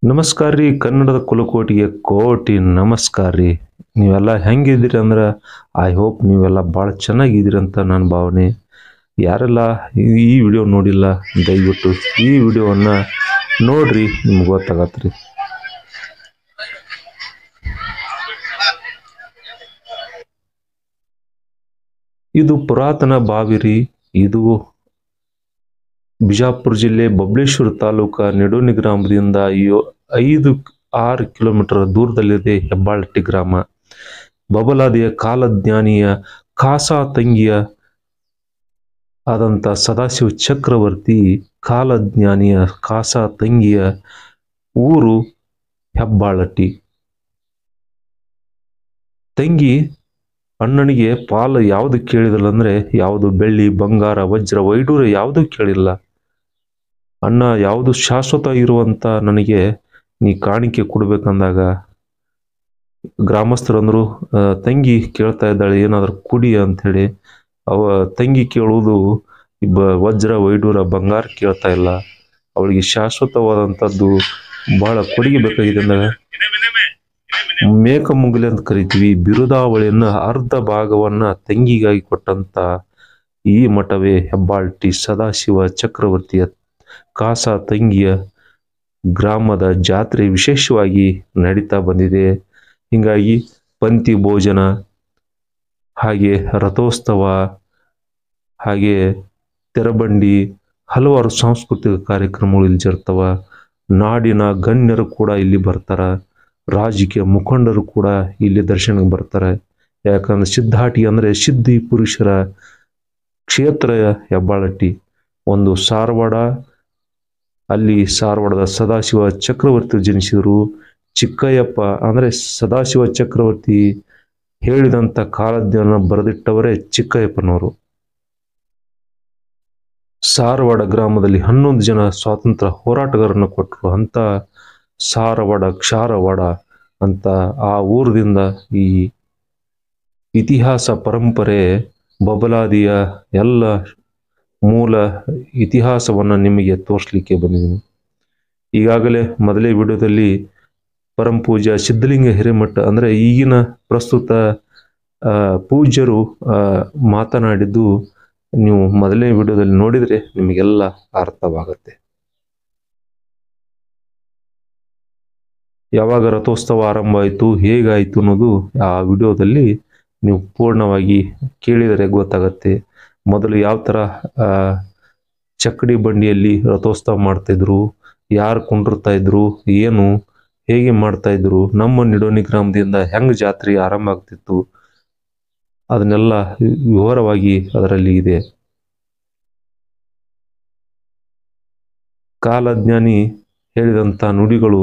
ನಮಸ್ಕಾರ ರೀ ಕನ್ನಡದ ಕುಲಕೋಟಿಗೆ ಕೋಟಿ ನಮಸ್ಕಾರ ರೀ. ನೀವೆಲ್ಲ ಹೆಂಗಿದ್ದೀರಿ ಅಂದ್ರೆ ಐ ಹೋಪ್ ನೀವೆಲ್ಲ ಭಾಳ ಚೆನ್ನಾಗಿದ್ದೀರಿ ಅಂತ ನನ್ನ ಭಾವನೆ. ಯಾರೆಲ್ಲ ಈ ವಿಡಿಯೋ ನೋಡಿಲ್ಲ ದಯವಿಟ್ಟು ಈ ವಿಡಿಯೋವನ್ನು ನೋಡ್ರಿ, ನಿಮ್ಗೆ ಗೊತ್ತಾಗತ್ರಿ. ಇದು ಪುರಾತನ ಬಾವಿ ರೀ. ಇದು ಬಿಜಾಪುರ ಜಿಲ್ಲೆ ಬಬಲೇಶ್ವರ ತಾಲೂಕು ನಿಡೋಣಿ ಗ್ರಾಮದಿಂದ 5-6 ಕಿಲೋಮೀಟರ್ ದೂರದಲ್ಲಿದೆ ಹೆಬ್ಬಾಳಟ್ಟಿ ಗ್ರಾಮ. ಬಬಲಾದಿಯ ಕಾಲಜ್ಞಾನಿಯ ಕಾಸಾ ತಂಗಿಯ ಆದಂಥ ಸದಾಶಿವ ಚಕ್ರವರ್ತಿ ಕಾಲಜ್ಞಾನಿಯ ಕಾಸಾ ತಂಗಿಯ ಊರು ಹೆಬ್ಬಾಳಟ್ಟಿ. ತಂಗಿ ಅಣ್ಣನಿಗೆ ಪಾಲು ಯಾವುದು ಕೇಳಿದಲ್ಲ ಅಂದ್ರೆ ಯಾವುದು ಬೆಳ್ಳಿ ಬಂಗಾರ ವಜ್ರ ವೈಡೂರ್ಯ ಯಾವುದೂ ಕೇಳಿಲ್ಲ. ಅಣ್ಣ ಯಾವುದು ಶಾಶ್ವತ ಇರುವಂತ ನನಗೆ ನೀ ಕಾಣಿಕೆ ಕೊಡ್ಬೇಕಂದಾಗ ಗ್ರಾಮಸ್ಥರಂದ್ರು ತಂಗಿ ಕೇಳ್ತಾ ಇದ್ದಾಳೆ ಏನಾದ್ರು ಕುಡಿ ಅಂಥೇಳಿ. ತಂಗಿ ಕೇಳುವುದು ವಜ್ರ ವೈಡೂರ ಬಂಗಾರ ಕೇಳ್ತಾ ಇಲ್ಲ, ಅವಳಿಗೆ ಶಾಶ್ವತವಾದಂಥದ್ದು ಬಹಳ ಕೊಡುಗೆ ಬೇಕಾಗಿದೆ ಅಂದಾಗ ಮೇಕಮುಗುಲಿ ಅಂತ ಕರಿತೀವಿ. ಬಿರುದಾವಳಿಯನ್ನ ಅರ್ಧ ಭಾಗವನ್ನ ತಂಗಿಗಾಗಿ ಕೊಟ್ಟಂತ ಈ ಮಠವೇ ಹೆಬ್ಬಾಳಟ್ಟಿ ಸದಾಶಿವ ಚಕ್ರವರ್ತಿಯ ಕಾಸಾ ತಂಗಿಯ ಗ್ರಾಮದ ಜಾತ್ರೆ ವಿಶೇಷವಾಗಿ ನಡೀತಾ ಬಂದಿದೆ. ಹಿಂಗಾಗಿ ಪಂಥಿ ಭೋಜನ, ಹಾಗೆ ರಥೋತ್ಸವ, ಹಾಗೆ ತೆರಬಂಡಿ, ಹಲವಾರು ಸಾಂಸ್ಕೃತಿಕ ಕಾರ್ಯಕ್ರಮಗಳು ಇಲ್ಲಿ ಜರುಗ್ತವ. ನಾಡಿನ ಗಣ್ಯರು ಕೂಡ ಇಲ್ಲಿ ಬರ್ತಾರ, ರಾಜಕೀಯ ಮುಖಂಡರು ಕೂಡ ಇಲ್ಲಿ ದರ್ಶನಕ್ಕೆ ಬರ್ತಾರೆ. ಯಾಕಂದ್ರೆ ಸಿದ್ಧಾಟಿ ಅಂದ್ರೆ ಸಿದ್ಧಿ ಪುರುಷರ ಕ್ಷೇತ್ರ ಹೆಬ್ಬಾಳಟ್ಟಿ. ಒಂದು ಸಾರವಾಡ, ಅಲ್ಲಿ ಸಾರವಾಡದ ಸದಾಶಿವ ಚಕ್ರವರ್ತಿ ಜನಿಸಿದರು. ಚಿಕ್ಕಯ್ಯಪ್ಪ ಅಂದ್ರೆ ಸದಾಶಿವ ಚಕ್ರವರ್ತಿ ಹೇಳಿದಂಥ ಕಾಲಜ್ಞಾನ ಬರೆದಿಟ್ಟವರೇ ಚಿಕ್ಕಯ್ಯಪ್ಪನವರು. ಸಾರವಾಡ ಗ್ರಾಮದಲ್ಲಿ 11 ಜನ ಸ್ವಾತಂತ್ರ್ಯ ಹೋರಾಟಗಾರರನ್ನು ಕೊಟ್ಟರು. ಅಂತ ಸಾರವಾಡ ಕ್ಷಾರವಾಡ ಅಂತ ಆ ಊರದಿಂದ ಈ ಇತಿಹಾಸ ಪರಂಪರೆ ಬಬಲಾದಿಯ ಎಲ್ಲ ಮೂಲ ಇತಿಹಾಸವನ್ನು ನಿಮಗೆ ತೋರಿಸಲಿಕ್ಕೆ ಬಂದಿದ್ದೀನಿ. ಈಗಾಗಲೇ ಮೊದಲೇ ವಿಡಿಯೋದಲ್ಲಿ ಪರಂಪೂಜ್ಯ ಸಿದ್ಧಲಿಂಗ ಹಿರೇಮಠ ಅಂದ್ರೆ ಈಗಿನ ಪ್ರಸ್ತುತ ಪೂಜ್ಯರು ಮಾತನಾಡಿದ್ದು ನೀವು ಮೊದಲನೇ ವಿಡಿಯೋದಲ್ಲಿ ನೋಡಿದ್ರೆ ನಿಮಗೆಲ್ಲ ಅರ್ಥವಾಗುತ್ತೆ. ಯಾವಾಗ ರಥೋತ್ಸವ ಆರಂಭ ಆಯಿತು, ಹೇಗಾಯಿತು ಅನ್ನೋದು ಆ ವಿಡಿಯೋದಲ್ಲಿ ನೀವು ಪೂರ್ಣವಾಗಿ ಕೇಳಿದರೆ ಗೊತ್ತಾಗತ್ತೆ. ಮೊದಲು ಯಾವ ಥರ ಚಕ್ಕಡಿ ಬಂಡಿಯಲ್ಲಿ ರಥೋತ್ಸವ ಮಾಡ್ತಾಯಿದ್ರು, ಯಾರು ಕುಂಡಿರ್ತಾ ಇದ್ರು, ಏನು ಹೇಗೆ ಮಾಡ್ತಾ ಇದ್ರು, ನಮ್ಮ ನಿಡೋಣಿ ಗ್ರಾಮದಿಂದ ಹೆಂಗೆ ಜಾತ್ರೆ ಆರಂಭ ಆಗ್ತಿತ್ತು, ಅದನ್ನೆಲ್ಲ ವಿವರವಾಗಿ ಅದರಲ್ಲಿ ಇದೆ. ಕಾಲಜ್ಞಾನಿ ಹೇಳಿದಂಥ ನುಡಿಗಳು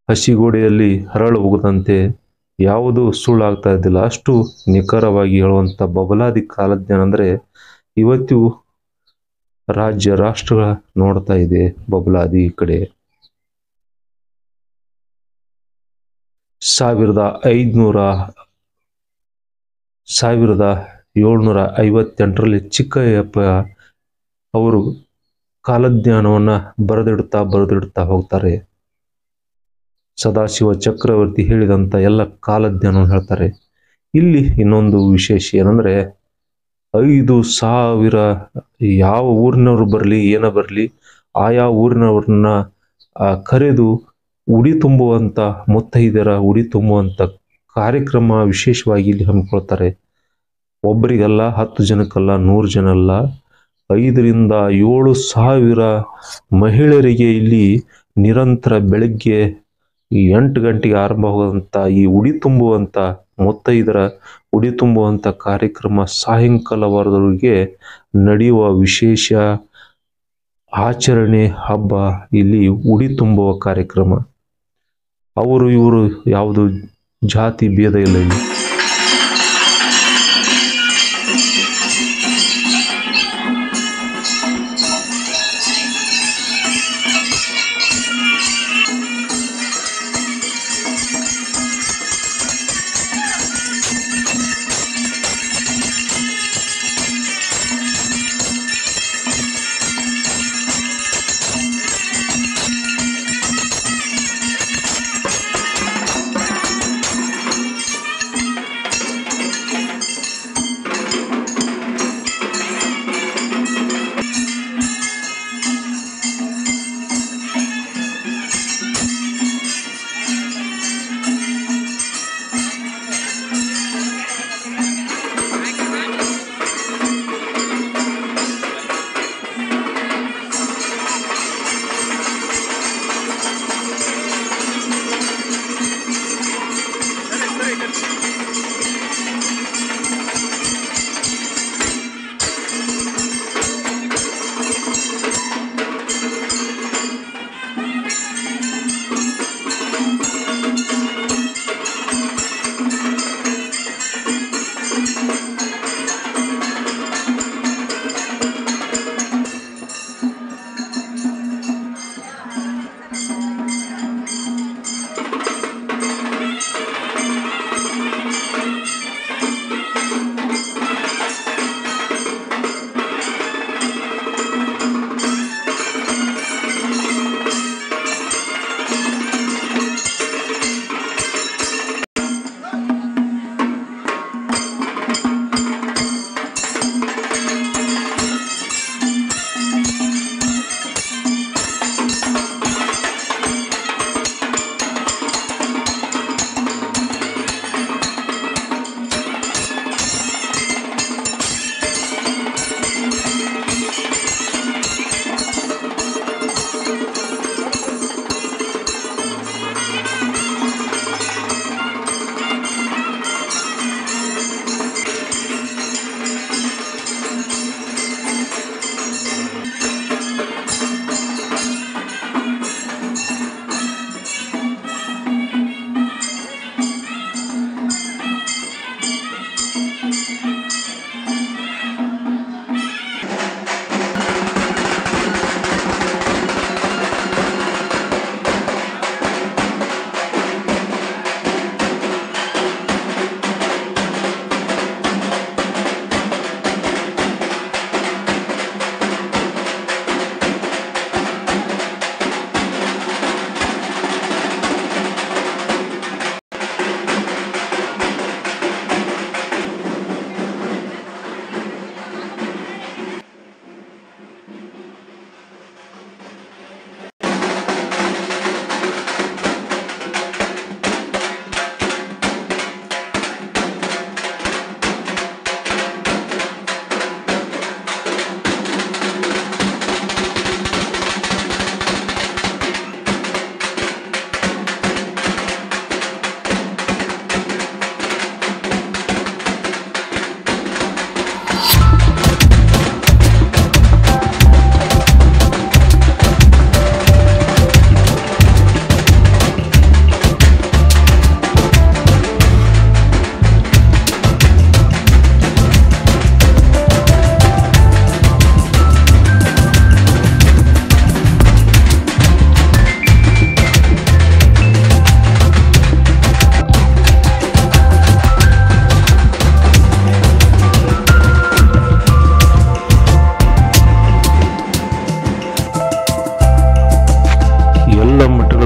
ಹಸಿಗೋಡೆಯಲ್ಲಿ ಹರಳು ಹೋಗದಂತೆ ಯಾವುದು ಸುಳ್ಳಾಗ್ತಾ ಇದ್ದಿಲ್ಲ. ಅಷ್ಟು ನಿಖರವಾಗಿ ಹೇಳುವಂಥ ಬಬಲಾದಿ ಕಾಲಜ್ಞಾನ ಅಂದ್ರೆ ಇವತ್ತು ರಾಜ್ಯ ರಾಷ್ಟ್ರ ನೋಡ್ತಾ ಇದೆ ಬಬಲಾದಿ ಕಡೆ. 1758ರಲ್ಲಿ ಚಿಕ್ಕಯ್ಯಪ್ಪ ಅವರು ಕಾಲಜ್ಞಾನವನ್ನ ಬರೆದಿಡ್ತಾ ಹೋಗ್ತಾರೆ. ಸದಾಶಿವ ಚಕ್ರವರ್ತಿ ಹೇಳಿದಂಥ ಎಲ್ಲ ಕಾಲಜ್ಞಾನವನ್ನು ಹೇಳ್ತಾರೆ. ಇಲ್ಲಿ ಇನ್ನೊಂದು ವಿಶೇಷ ಏನಂದ್ರೆ 5,000 ಯಾವ ಊರಿನವರು ಬರಲಿ ಏನ ಬರಲಿ ಆಯಾ ಊರಿನವ್ರನ್ನ ಕರೆದು ಉಡಿ ತುಂಬುವಂಥ ಮುತ್ತೈದೆಯರ ಉಡಿ ತುಂಬುವಂಥ ಕಾರ್ಯಕ್ರಮ ವಿಶೇಷವಾಗಿ ಇಲ್ಲಿ ಹಮ್ಮಿಕೊಳ್ತಾರೆ. ಒಬ್ಬರಿಗಲ್ಲ, 10 ಜನಕ್ಕಲ್ಲ, 100 ಜನ ಅಲ್ಲ, 5,000-7,000 ಮಹಿಳೆಯರಿಗೆ ಇಲ್ಲಿ ನಿರಂತರ ಬೆಳಗ್ಗೆ 8 ಗಂಟೆಗೆ ಆರಂಭವಾಗುವಂಥ ಈ ಉಡಿ ತುಂಬುವಂಥ ಮುತ್ತೈದರ ಉಡಿ ತುಂಬುವಂಥ ಕಾರ್ಯಕ್ರಮ ಸಾಯಂಕಾಲವರೆಗೆ ನಡೆಯುವ ವಿಶೇಷ ಆಚರಣೆ ಹಬ್ಬ ಇಲ್ಲಿ ಉಡಿ ತುಂಬುವ ಕಾರ್ಯಕ್ರಮ. ಅವರು ಇವರು ಯಾವುದು ಜಾತಿ ಭೇದ ಇಲ್ಲ ಇಲ್ಲಿ.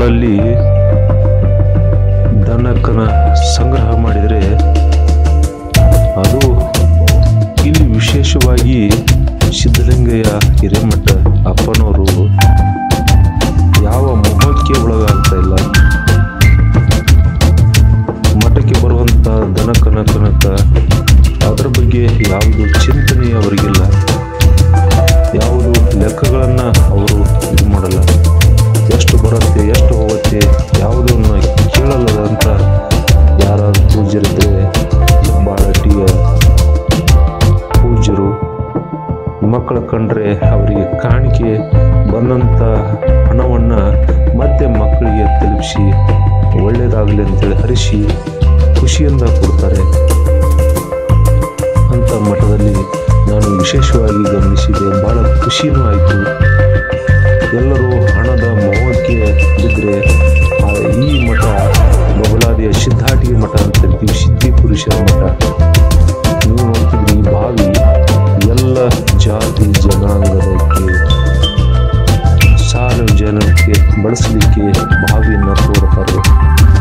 ಮಠದಲ್ಲಿ ದನಕನ ಸಂಗ್ರಹ ಮಾಡಿದರೆ ಅದು ಇಲ್ಲಿ ವಿಶೇಷವಾಗಿ ಸಿದ್ಧಲಿಂಗಯ್ಯ ಹಿರೇಮಠ ಅಪ್ಪನವರು ಯಾವ ಮೋಹಕ್ಕೆ ಒಳಗಾಗ್ತಾ ಇಲ್ಲ. ಮಠಕ್ಕೆ ಬರುವಂತ ದನಕನ ಕನಕ ಅದರ ಬಗ್ಗೆ ಯಾವುದು ಚಿಂತನೆ ಅವರಿಗಿಲ್ಲ, ಯಾವುದು ಲೆಕ್ಕಗಳನ್ನ ಅವರು ಇದು ಮಾಡಲ್ಲ. ಎಷ್ಟು ಬರುತ್ತೆ ಎಷ್ಟು ಹೋಗುತ್ತೆ ಯಾವುದನ್ನು ಕೇಳಲ್ಲದಂತ ಯಾರಾದ್ರೂ ಪೂಜ್ಯರಿದ್ರೆ ಬಾಳಟಿಯ ಪೂಜ್ಯರು ಮಕ್ಕಳ ಕಂಡ್ರೆ ಅವರಿಗೆ ಕಾಣಿಕೆ ಬಂದಂಥ ಹಣವನ್ನ ಮತ್ತೆ ಮಕ್ಕಳಿಗೆ ತಲುಪಿಸಿ ಒಳ್ಳೆಯದಾಗಲಿ ಅಂತೇಳಿ ಹರಿಸಿ ಖುಷಿಯಿಂದ ಕೊಡ್ತಾರೆ. ಅಂತ ಮಠದಲ್ಲಿ ನಾನು ವಿಶೇಷವಾಗಿ ಗಮನಿಸಿದೆ, ಬಹಳ ಖುಷಿನೂ ಆಯಿತು. ಎಲ್ಲರೂ ಹಣದ ಮೋಹಕ್ಕೆ ಬಿದ್ದರೆ ಈ ಮಠ ಬಬಲಾದಿಯ ಸಿದ್ಧಾಟಿಗೆ ಮಠ ಅಂತ ಹೇಳ್ತೀವಿ, ಸಿದ್ಧಿ ಪುರುಷರ ಮಠ. ನೀವು ನೋಡ್ತಿದ್ರಿ ಈ ಬಾವಿ ಎಲ್ಲ ಜಾತಿ ಜನಾಂಗದಕ್ಕೆ ಸಾರ್ವಜನಿಕಕ್ಕೆ ಬಳಸಲಿಕ್ಕೆ ಬಾವಿಯನ್ನು ತೋಡ್ತಾರೆ.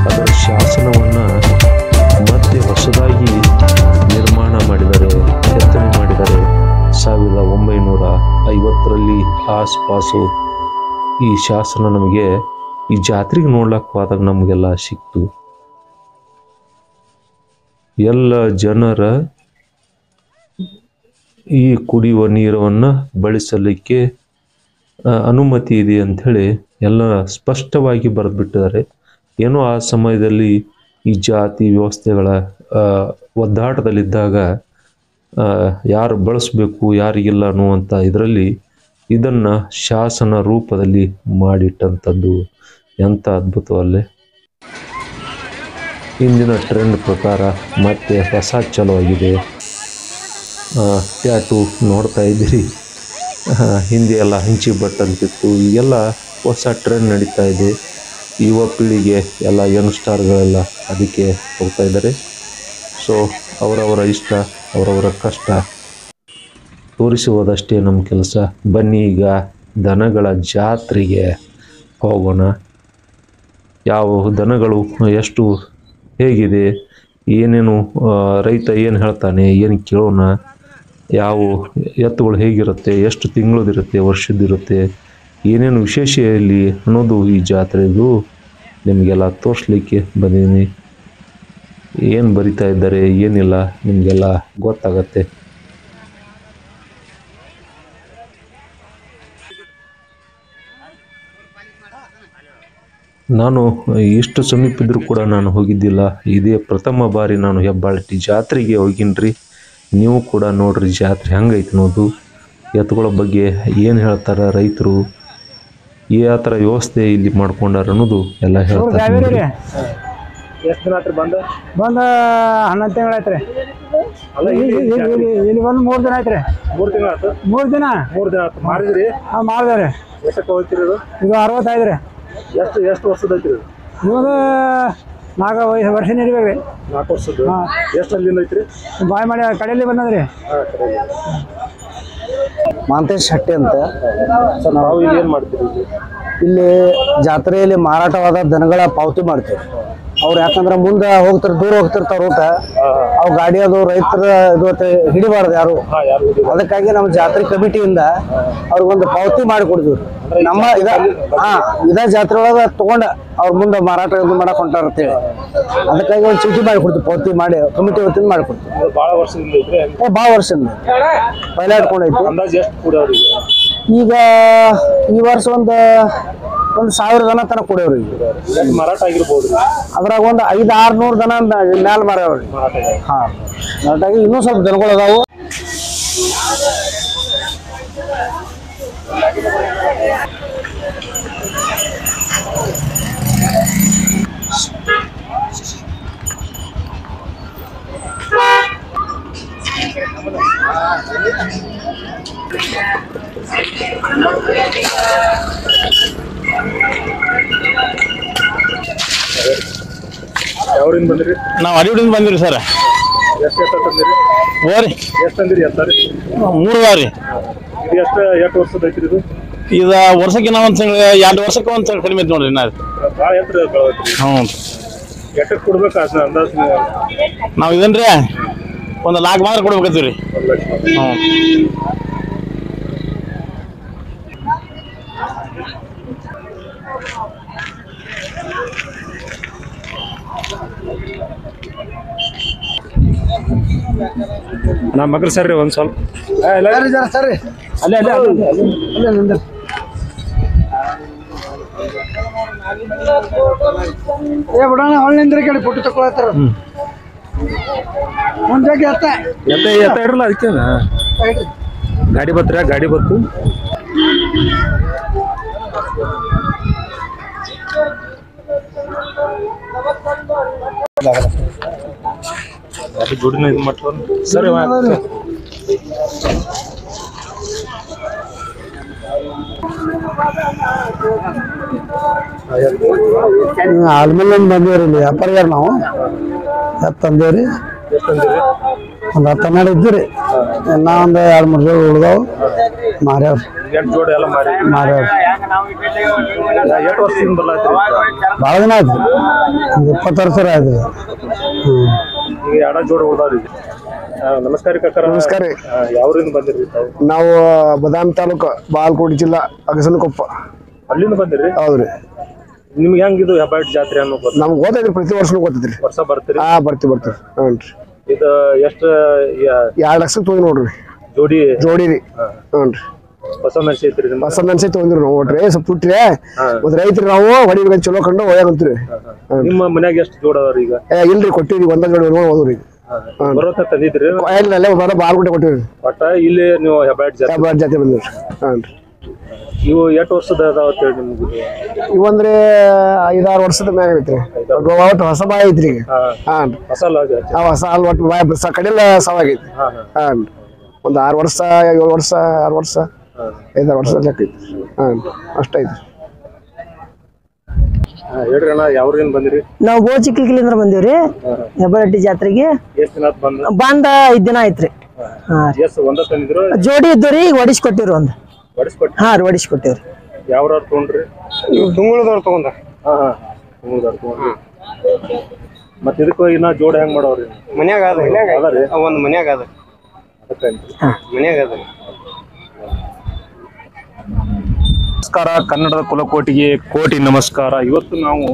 ಅದರ ಶಾಸನವನ್ನು ಮತ್ತೆ ಹೊಸದಾಗಿ ನಿರ್ಮಾಣ ಮಾಡಿದ್ದಾರೆ, ಕೆತ್ತನೆ ಮಾಡಿದ್ದಾರೆ. 1950ರಲ್ಲಿ ಆಸ್ಪಾಸು ಈ ಶಾಸನ ನಮಗೆ ಈ ಜಾತ್ರೆಗೆ ನೋಡ್ಲಕ್ಕೆ ಹೋದಾಗ ನಮಗೆಲ್ಲ ಸಿಕ್ತು. ಎಲ್ಲ ಜನರ ಈ ಕುಡಿಯುವ ನೀರನ್ನು ಬಳಸಲಿಕ್ಕೆ ಅನುಮತಿ ಇದೆ ಅಂಥೇಳಿ ಎಲ್ಲ ಸ್ಪಷ್ಟವಾಗಿ ಬರೆದ್ಬಿಟ್ಟಿದ್ದಾರೆ. ಏನೋ ಆ ಸಮಯದಲ್ಲಿ ಈ ಜಾತಿ ವ್ಯವಸ್ಥೆಗಳ ಒದ್ದಾಟದಲ್ಲಿದ್ದಾಗ ಯಾರು ಬಳಸಬೇಕು ಯಾರಿಗಿಲ್ಲ ಅನ್ನುವಂಥ ಇದರಲ್ಲಿ ಇದನ್ನು ಶಾಸನ ರೂಪದಲ್ಲಿ ಮಾಡಿಟ್ಟಂಥದ್ದು ಎಂಥ ಅದ್ಭುತವಲ್ಲೇ. ಇಂದಿನ ಟ್ರೆಂಡ್ ಪ್ರಕಾರ ಮತ್ತೆ ಹೊಸ ಚಲೋವಾಗಿದೆ. ಟ್ಯಾಟು ನೋಡ್ತಾ ಇದ್ದೀರಿ, ಹಿಂದೆ ಎಲ್ಲ ಹಂಚಿ ಬಟ್ ಅಂತಿತ್ತು, ಈಗೆಲ್ಲ ಹೊಸ ಟ್ರೆಂಡ್ ನಡೀತಾ ಇದೆ. ಯುವ ಪೀಳಿಗೆ ಎಲ್ಲ ಯಂಗ್ಸ್ಟಾರ್ಗಳೆಲ್ಲ ಅದಕ್ಕೆ ಹೋಗ್ತಾ ಇದ್ದಾರೆ. ಸೊ ಅವರವರ ಇಷ್ಟ ಅವರವರ ಕಷ್ಟ ತೋರಿಸುವುದಷ್ಟೇ ನಮ್ಮ ಕೆಲಸ. ಬನ್ನಿ ಈಗ ದನಗಳ ಜಾತ್ರೆಗೆ ಹೋಗೋಣ. ಯಾವ ದನಗಳು ಎಷ್ಟು ಹೇಗಿದೆ, ಏನೇನು ರೈತ ಏನು ಹೇಳ್ತಾನೆ ಏನು ಕೇಳೋಣ. ಯಾವ ಎತ್ತುಗಳು ಹೇಗಿರುತ್ತೆ, ಎಷ್ಟು ತಿಂಗಳದಿರುತ್ತೆ, ವರ್ಷದ್ದಿರುತ್ತೆ, ಏನೇನು ವಿಶೇಷ ಇಲ್ಲಿ ಅನ್ನೋದು ಈ ಜಾತ್ರೆದು ನಿಮಗೆಲ್ಲ ತೋರಿಸ್ಲಿಕ್ಕೆ ಬಂದೀನಿ. ಏನು ಬರಿತಾ ಇದ್ದಾರೆ ಏನಿಲ್ಲ ನಿಮಗೆಲ್ಲ ಗೊತ್ತಾಗತ್ತೆ. ನಾನು ಇಷ್ಟು ಸಮೀಪಿದ್ರೂ ಕೂಡ ನಾನು ಹೋಗಿದ್ದಿಲ್ಲ. ಇದೇ ಪ್ರಥಮ ಬಾರಿ ನಾನು ಹೆಬ್ಬಾಳಟ್ಟಿ ಜಾತ್ರೆಗೆ ಹೋಗಿನ್ರಿ. ನೀವು ಕೂಡ ನೋಡ್ರಿ ಜಾತ್ರೆ ಹೆಂಗೈತೆ ಅನ್ನೋದು, ಎತ್ತುಗಳ ಬಗ್ಗೆ ಏನು ಹೇಳ್ತಾರೆ ರೈತರು, ಯಾವ ಥರ ವ್ಯವಸ್ಥೆ ಇಲ್ಲಿ ಮಾಡ್ಕೊಂಡಾರ ಅನ್ನೋದು ಎಲ್ಲ ಹೇಳ್ತಾರೆ. ಎಷ್ಟು ದಿನ ಆಯ್ತು ಬಂದು 11 ತಿಂಗಳು ಆಯ್ತು ರೀ. ಇಲ್ಲಿ ಬಂದು 3 ದಿನ ಆಯ್ತು ರೀ. 3 ತಿಂಗಳು ಆಯ್ತು. 3 ದಿನ ಆಯ್ತು. ಮಾಡಿದ್ರಿ? ಹಾಂ ಮಾಡಿದೆ ರೀ. ಎಷ್ಟಕ್ಕೆ ಹೋಗ್ತೀರಿ ಇದು? 65 ರೀ. ಎಷ್ಟು ವರ್ಷದ ಐತಿ ಇದು? ಇವಾಗ 4 ವರ್ಷ ನಡಿಬೇಕು ರೀ. 4 ವರ್ಷದ್ದು. ಹಾಂ. ಎಷ್ಟು ಅಲ್ಲಿಂದ ಐತ್ರಿ? ಬಾಯ್ ಮಾಡಿ ಕಡೆಯಲ್ಲಿ ಬಂದದ್ರಿ. ಮಾಂತೇಶ್ ಶೆಟ್ಟಿ ಅಂತ. ನಾವು ಇಲ್ಲಿ ಏನು ಮಾಡ್ತೀವಿ? ಇಲ್ಲಿ ಜಾತ್ರೆಯಲ್ಲಿ ಮಾರಾಟವಾದ ದನಗಳ ಪಾವತಿ ಮಾಡ್ತೀವಿ. ಅವ್ರು ಯಾಕಂದ್ರೆ ಮುಂದೆ ಹೋಗ್ತಾರೆ, ದೂರ ಹೋಗ್ತಿರ್ತಾರ ಊಟ, ಅವು ಗಾಡಿ ಅದು ರೈತರ ಇದು ಹಿಡಿಬಾರ್ದು ಯಾರು. ಅದಕ್ಕಾಗಿ ನಮ್ಮ ಜಾತ್ರೆ ಕಮಿಟಿಯಿಂದ ಅವ್ರಿಗೊಂದು ಪಾವತಿ ಮಾಡಿ ಕೊಡ್ತೀವಿ. ನಮ್ಮ ಇದ ಜಾತ್ರೆ ಒಳಗೆ ತಗೊಂಡ ಅವ್ರ ಮುಂದೆ ಮಾರಾಟ ಮಾಡಕ್ ಹೊಂಟಾರ ಅಂತೇಳಿ ಅದಕ್ಕಾಗಿ ಒಂದು ಚೀಟಿ ಮಾಡಿ ಕೊಡ್ತೀವಿ, ಪಾವತಿ ಮಾಡಿ ಕಮಿಟಿ ವತಿಯಿಂದ ಮಾಡಿಕೊಡ್ತೀವಿ. ಭಾಳ ವರ್ಷದಿಂದ ಐತ್ರಿ? ಭಾಳ ವರ್ಷದಿಂದ ಪೈಲ ಇಟ್ಕೊಂಡೈತಿ. ಈಗ ಈ ವರ್ಷ ಒಂದು 1000 ದನ ತನಕ ಕೊಡೇವ್ರಿ. ಮಾರಾಟ ಆಗಿರ್ಬೋದು. ಅದ್ರಾಗ ಒಂದು 500-600 ದನ ಮ್ಯಾಲ ಮಾರ್ಯಾವ್ರಿ. ಹಾ, ಮಾರಾಟಾಗಿ ಇನ್ನೂ ಸ್ವಲ್ಪ ದನಗಳು ಅದಾವು. ಯಾವ್ರಿಂದ ಬಂದ್ರಿ? ನಾವು ಅಡಿಯಿಂದ ಬಂದಿರಿ ಸರ್. ಎಷ್ಟು ತಂದಿರಿ? ಓರಿ ಎಷ್ಟು ತಂದಿರಿ ಎತ್ತಾರೆ? 3 ವಾರ ರೀ. ಇದು ಎಷ್ಟು ವರ್ಷದ ಐತ್ರಿ ಇದು? ಇದು ವರ್ಷಕ್ಕೆ ನಾವು 2 ವರ್ಷಕ್ಕೆ ಒಂದು ಕಡಿಮೆ ಐತೆ ನೋಡ್ರಿ. ಭಾಳ ಎತ್ತರ ಬೆಳವತ್ರಿ. ಹ್ಞೂ ಎಷ್ಟಕ್ಕೆ ಕೊಡ್ಬೇಕು ಅದ ಅಂದಾಜು ನಾವು ಇದನ್ರಿ ಒಂದು 4 ಮಾತ್ರ ಕೊಡ್ಬೇಕತ್ತೀವಿ ರೀ. ಹ್ಞೂ ನಮ್ಮ ಮಕ್ಳು ಸರ್ ಒಂದು ಸ್ವಲ್ಪ ಸರಿ ಅಲ್ಲೇ ಅಲ್ಲೇ ಬಿಡೋಣ ಹೊಳ್ಳಿಂದ್ರ ಕಡೆ ಫೋಟೋ ತಗೊಳತ್ತಾರ ಮುಂಜಾಗೆ ಎತ್ತ ಇರಲ್ಲ ಅದಕ್ಕೆ ಗಾಡಿ ಬತ್ರ ಗಾಡಿ ಬತ್ತು ದುಡ್ಡಿನ ಇದು ಮಾಡ್ತಾರೆ ಸರಿ ಆಲ್ಮೇಲೆ ಬಂದೇವ್ರಿ ಇಲ್ಲಿ ವ್ಯಾಪಾರಿಗಾರ ನಾವು ತಂದೇವ್ರಿ ಒಂದು 10 ಹನ್ನೆರಡು ಇದ್ರಿ ಇನ್ನ ಒಂದು 2-3 ಜೋಡಿ ಉಳ್ದಾವ್ ಮಾರ್ಯಾವ್ರಿ ಜೋಡಿ ಎಲ್ಲ ಮಾರ್ಯಾವ್ರಿ ಎಷ್ಟು ವರ್ಷದಿಂದ ಬರ್ಲಾತ್ರಿ ಭಾಳ ದಿನ ಆಯ್ತು ಒಂದು 20 ವರ್ಷ ಆಯ್ತು. ಈಗ ಎರಡ ಜೋಡಿ ಉಳ್ದಾವ್ರಿ. ನಮಸ್ಕಾರ ಕಾಕಾರ. ನಮಸ್ಕಾರ ರೀ. ಯಾವ್ರಿಂದ ಬಂದಿರಿ ನಾವು ಬದಾಮಿ ತಾಲೂಕು ಬಾಗಲಕೋಟೆ ಜಿಲ್ಲಾ ಅಗಸನಕೊಪ್ಪ ಅಲ್ಲಿಂದ ಬಂದಿರಿ? ಹೌದ್ರಿ. ನಿಮ್ಗೆ ಹೆಂಗಿದು ಹೆಬ್ಬಾಟ್ ಜಾತ್ರೆ ಅನ್ನೋ ನಮ್ಗೆ ಗೊತ್ತೈತ್ರಿ, ಪ್ರತಿ ವರ್ಷನೂ ಗೊತ್ತೈತ್ರಿ. ವರ್ಷ ಬರ್ತೀರಿ? ಬರ್ತೀವಿ ಹ್ಞೂ ರೀ. ಇದು ಎಷ್ಟು 2 ಲಕ್ಷ ತೊಗೊಂಡು ನೋಡ್ರಿ ಜೋಡಿ ರೀ. ಹ್ಞೂ ರೀ. ಹೊಸ ಮೆಣಸಿ ಐತ್ರಿ? ಹೊಸ ಮೆಣಸಿ ತೊಗೊಂಡ್ರಿ ನಾವು ಒಟ್ರಿ ಸ್ವಲ್ಪ ಪುಟ್ರಿ ಮತ್ತೆ ರೈತರು ನಾವು ಹೊಡಿಬೇಕಂತ ಚಲೋ ಕಂಡು ಹೋಗ್ಯಾಂತೀವಿ. ನಿಮ್ಮ ಮನ್ಯಾಗ ಎಷ್ಟು ಜೋಡ ಅದಾವ್ರಿ ಈಗ? ಇಲ್ರಿ ಕೊಟ್ಟಿರಿ, ಒಂದ ಜೋಡಿ ಹೋದ್ರಿ. ಬರೋತ ತಂದಿದ್ರಿ? ಅಲ್ಲೇ ಬಾಲ್ಗುಂಟೆ ಕೊಟ್ಟಿರಿ. ಒಟ್ಟ ಇಲ್ಲಿ ನೀವು ಹೆಬ್ಬಾಟ್ ಜಾತಿ ಬಂದಿವ್ರಿ. ಹ್ಞೂ ರೀ. ಇವು ಎಷ್ಟು ವರ್ಷದ ಅದಾವ ಅಂತೇಳಿ ನಿಮ್ಗೆ? ಇವಂದ್ರೆ 5-6 ವರ್ಷದ ಮ್ಯಾಗ ಐತ್ರಿ. ಒಟ್ಟು ಹೊಸ ಬಾಯಿ ಐತ್ರಿ ಈಗ. ಹಾಂ ಹೊಸ ಅಲ್ಲಿ ಒಟ್ಟು ಕಡೆಲ್ಲ ಸವಾಗೈತಿ. ಹಾಂ ಒಂದು 6 ವರ್ಷ 7 ವರ್ಷ 6 ವರ್ಷ 5-6 ವರ್ಷ ಲೆಕ್ಕ ಐತಿ. ಹಾಂ ಅಷ್ಟೈತಿ. ಹೇಳ್ರಿ ಅಣ್ಣ, ಯಾವ್ರಿಂದ ಬಂದಿರಿ? ನಾವು ಗೋಚಿಕ್ಲಿಂದ್ರ ಬಂದಿವ್ರಿ ಹೆಬ್ಬಾಳಟ್ಟಿ ಜಾತ್ರೆಗೆ. ಎಷ್ಟು ದಿನ ಬಂದ 5 ದಿನ ಆಯ್ತ್ರಿ. ಒಂದ ತಂದಿದ್ರು ಜೋಡಿ ಇದ್ದವ್ರಿ, ಹೊಡಿಸ್ಕೊಟ್ಟಿವ್ರಿ ಒಂದು. ಹಾ ರೀ, ಹೊಡಿಸ್ಕೊಟ್ಟಿವ್ರಿ. ಯಾವ್ರವ್ರು ತಗೊಂಡ್ರಿ? ತುಂಗುಳದವ್ರು ತಗೊಂಡ. ತುಂಗುಳದವ್ರು ತಗೊಂಡ್ರಿ. ಮತ್ತೆ ಇದಕ್ಕೆ ಇನ್ನ ಜೋಡ ಹೆಂಗ್ ಮಾಡೋರಿ? ಮನ್ಯಾಗ ಅದ ಒಂದ್ ಮನ್ಯಾಗ ಅದ ಮನ್ಯಾಗ ಅದ. ನಮಸ್ಕಾರ ಕನ್ನಡದ ಕುಲಕೋಟಿಗೆ ಕೋಟಿ ನಮಸ್ಕಾರ. ಇವತ್ತು ನಾವು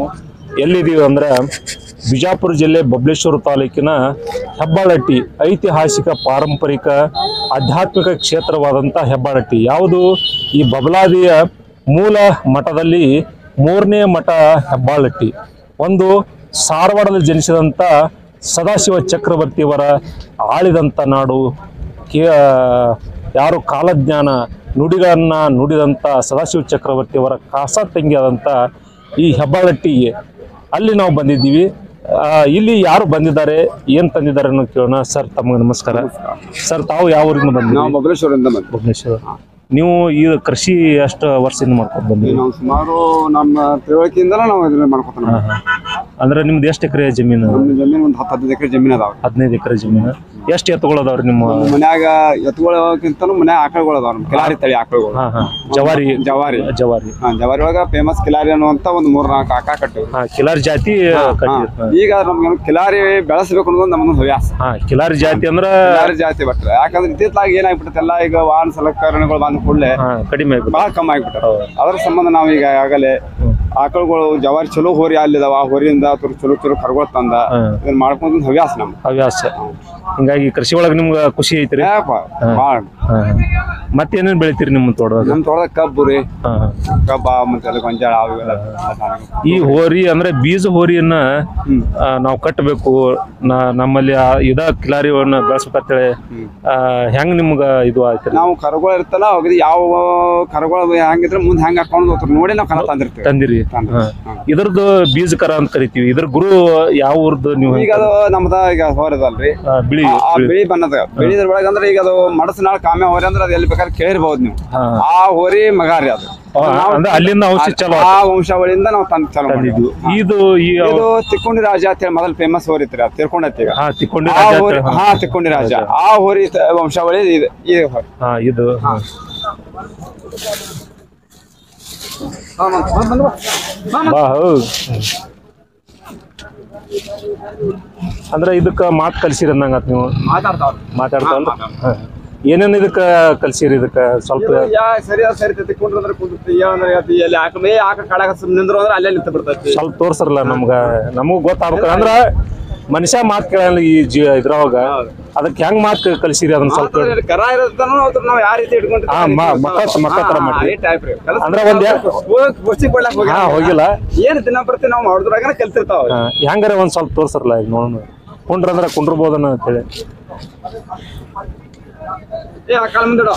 ಎಲ್ಲಿದ್ದೀವಿ ಅಂದ್ರೆ ಬಿಜಾಪುರ ಜಿಲ್ಲೆ ಬಬಲೇಶ್ವರ ತಾಲೂಕಿನ ಹೆಬ್ಬಾಳಟ್ಟಿ, ಐತಿಹಾಸಿಕ ಪಾರಂಪರಿಕ ಆಧ್ಯಾತ್ಮಿಕ ಕ್ಷೇತ್ರವಾದಂಥ ಹೆಬ್ಬಾಳಟ್ಟಿ. ಯಾವುದು ಈ ಬಬಲಾದಿಯ ಮೂಲ ಮಠದಲ್ಲಿ 3ನೇ ಮಠ ಹೆಬ್ಬಾಳಟ್ಟಿ. ಒಂದು ಸಾರವಾಡದಲ್ಲಿ ಜನಿಸಿದಂಥ ಸದಾಶಿವ ಚಕ್ರವರ್ತಿಯವರ ಆಳಿದಂಥ ನಾಡು. ಯಾರು ಕಾಲಜ್ಞಾನ ನುಡಿಗಳನ್ನು ನುಡಿದಂಥ ಸದಾಶಿವ ಚಕ್ರವರ್ತಿಯವರ ಕಾಸ ತಂಗಿಯಾದಂಥ ಈ ಹೆಬ್ಬಾಳಟ್ಟಿಗೆ ಅಲ್ಲಿ ನಾವು ಬಂದಿದ್ದೀವಿ. ಇಲ್ಲಿ ಯಾರು ಬಂದಿದ್ದಾರೆ, ಏನು ತಂದಿದ್ದಾರೆ ಅನ್ನೋ ಕೇಳೋಣ. ಸರ್ ತಮಗೆ ನಮಸ್ಕಾರ. ಸರ್ ತಾವು ಯಾವ ಊರಿಂದ ಬಂದಿದ್ದೀವಿ? ನಾವು ಬಬಲೇಶ್ವರದಿಂದ ಬಂದ್ವಿ. ಭುವನೇಶ್ವರ. ನೀವು ಈ ಕೃಷಿ ಎಷ್ಟು ವರ್ಷದಿಂದ ಮಾಡ್ಕೊಂಡು ಬಂದಿದ್ದೀವಿ? ನಾವು ಸುಮಾರು ನಮ್ಮ ತಿಳುವಳಿಕೆಯಿಂದಲೇ ನಾವು ಇದನ್ನ ಮಾಡ್ಕೊತಾನೆ. ಅಂದ್ರೆ ನಿಮ್ದು ಎಷ್ಟು ಎಕರೆ ಜಮೀನು? ನಮ್ಮ ಜಮೀನು ಒಂದು 10-15 ಎಕರೆ ಜಮೀನು ಅದಾವ. 15 ಎಕರೆ ಜಮೀನು. ಎಷ್ಟು ಎತ್ತುಗಳದಾವ್ರಿ ನಿಮ್ಮ ಮನ್ಯಾಗ? ಎತ್ತುಗಳಕ್ಕಿಂತಲೂ ಮನ್ಯಾಗ ಆಕಳುಗಳು ಅದಾವ. ನಮ್ಮ ಕಿಲಾರಿ ತಳಿ ಆಕಳುಗಳು. ಜವಾರಿ ಜವಾರಿ ಜವಾರಿ ಜವಾರಿ ಒಳಗ ಫೇಮಸ್ ಕಿಲಾರಿ ಅನ್ನುವಂತ ಒಂದು 3-4 ಆಕ ಕಟ್ಟಿವಿ. ಕಿಲಾರಿ ಜಾತಿ. ಈಗ ನಮ್ಗೆ ಕಿಲಾರಿ ಬೆಳೆಸಬೇಕು ಅನ್ನೋದು ನಮ್ಮೊಂದು ಹವ್ಯಾಸ. ಕಿಲಾರಿ ಜಾತಿ ಅಂದ್ರ ಕಿಲಾರಿ ಜಾತಿ ಬಿಟ್ರೆ ಯಾಕಂದ್ರೆ ಇತ್ತಿತ್ತಲಾಗಿ ಏನಾಗ್ಬಿಟ್ಟಲ್ಲ, ಈಗ ವಾಹನ ಸಲಕರಣೆಗಳು ಬಂದ ಕೂಡಲೇ ಕಡಿಮೆ ಬಹಳ ಕಮ್ಮಿ ಆಗ್ಬಿಟ್ಟ. ಅದ್ರ ಸಂಬಂಧ ನಾವು ಈಗ ಆಗಲೇ ಆಕಳುಗಳು ಜವಾರಿ ಚಲೋ ಹೋರಿ ಅಲ್ಲಿದಾವ. ಆ ಹೋರಿಯಿಂದ ಚಲೋ ಕರ್ಗೊಳ್ ತಂದ ಇದನ್ನ ಮಾಡ್ಕೊಂಡ್ ಹವ್ಯಾಸ ನಮ್ಗೆ. ಹವ್ಯಾಸ. ಹಿಂಗಾಗಿ ಕೃಷಿ ಒಳಗ ನಿಮ್ಗ ಖುಷಿ ಐತ್ರಿ? ಬಾಳ. ಮತ್ತೇನೇನ್ ಬೆಳಿತೀರಿ ನಿಮ್ಮ ತೋಟದಾಗ? ನಮ್ ತೋಟದಾಗ ಕಬ್ಬು ರೀ, ಕಬ್ಬ ಮತ್ತೆ ಗೊಂಜಾಳ ಅವೆಲ್ಲ. ಈ ಹೋರಿ ಅಂದ್ರೆ ಬೀಜ ಹೋರಿಯನ್ನ ನಾವು ಕಟ್ಟಬೇಕು, ನಮ್ಮಲ್ಲಿ ಇದ ಕಿಲಾರಿವನ್ನ ಬೆಳೆಸ್ಬೇಕಂತೇಳಿ ಹೆಂಗ್ ನಿಮ್ಗ ಇದು ಆಯ್ತು? ನಾವು ಕರುಗಳು ಇರ್ತಲ್ಲ, ಹೋಗಿದ್ ಯಾವ ಕರುಗಳು ಹೆಂಗಿದ್ರೆ ಮುಂದೆ ಹೆಂಗ್ ಹಾಕೊಂಡು ಹೋಗ್ತಾರೆ ನೋಡಿ ನಾವು ಕರ ತಂದಿರ್ತೀವಿ. ತಂದಿರಿ. ಇದ್ರದ್ದು ಬೀಜ ಕರ ಅಂತ ಕರಿತೀವಿ. ಇದ್ರ ಗುರು ಯಾವ ಊರ್ದು ನೀವು? ಈಗ ಅದು ನಮ್ದ ಈಗ ಹೋರದಲ್ರಿ, ಬಿಳಿ ಬಣ್ಣದ ಬಿಳಿದ್ರ ಒಳಗ ಅಂದ್ರೆ ಈಗ ಅದು ಮಡಸನಾಳ ಕಾಮ್ಯ ಹೋರಿ ಅಂದ್ರೆ ಅದು ಎಲ್ಲಿ ಬೇಕಾದ್ರೆ ಕೇಳಿರ್ಬಹುದು ನೀವು. ಆ ಹೋರಿ ಮಗ ರೀ ಅದು. ಅಲ್ಲಿಂದ ವಂಶ ಚಲೋ, ಆ ವಂಶಾವಳಿಯಿಂದ ನಾವು ತಂದು ಚಲೋ ಮಾಡಿದ್ವಿ. ಇದು ತಿಕ್ಕೊಂಡಿ ರಾಜ ಅಂತ ಹೇಳಿ ಮೊದಲು ಫೇಮಸ್ ಹೋರಿ ಇತ್ತು. ತಿರ್ಕೊಂಡೈತಿ ಈಗ. ತಿಕ್ಕೊಂಡಿ ರಾಜ ಆ ಹೋರಿ ವಂಶಾವಳಿ ಇದು. ಅಂದ್ರೆ ಇದಕ್ಕ ಮಾತು ಕಲ್ಸಿರಿ ಅಂದಂಗ ನೀವು ಮಾತಾಡ್ತಾವಲ್ಲ ಏನೇನು ಇದಕ್ಕ ಕಲ್ಸಿರಿ ಇದಕ್ಕ ಸ್ವಲ್ಪ ಸರಿ ಕುಂದ್ರತಿ ಎಲ್ಲಿ ಹಾಕಿ ಕಾಳಾಗ ನಿಂದ್ರು ಅಂದ್ರೆ ಅಲ್ಲೇ ನಿಂತು ಬಿಡ್ತೈತಿ ಸ್ವಲ್ಪ ತೋರ್ಸರಲ್ಲ ನಮಗೂ ಗೊತ್ತಾಗ್ಬೇಕ ಅಂದ್ರ ಮನುಷ್ಯ ಮಾತು ಕೇಳಲ್ಲ ಈ ಇದ್ರವಾಗ ಅದಕ್ಕೆ ಹೆಂಗ್ ಮಾತು ಕಲ್ಸಿರಿ ಅದನ್ನ ಸ್ವಲ್ಪ ಕರ ಇರೋದನ್ನು ನಾವ್ ಯಾವ ರೀತಿ ಇಟ್ಕೊಂಡ್ರಿ ಮಕ್ಕ ತರ ಮಾಡಿ ಅಂದ್ರೆ ಹೋಗಿಲ್ಲ ಏನ್ ದಿನ ಪ್ರತಿ ನಾವ್ ಮಾಡಿದ್ರಾಗ ಕಲ್ತಿರ್ತಾವ ಹೆಂಗಾರ ಒಂದ್ ಸ್ವಲ್ಪ ತೋರ್ಸರಲ್ಲ ಈಗ ನೋಡೋಣ ಕುಂಡ್ರಂದ್ರ ಕುಂಡ್ರಬೋದನ್ನ ಅಂತ ಹೇಳಿ ಕಾಲ್ ಮುಂದಿಡ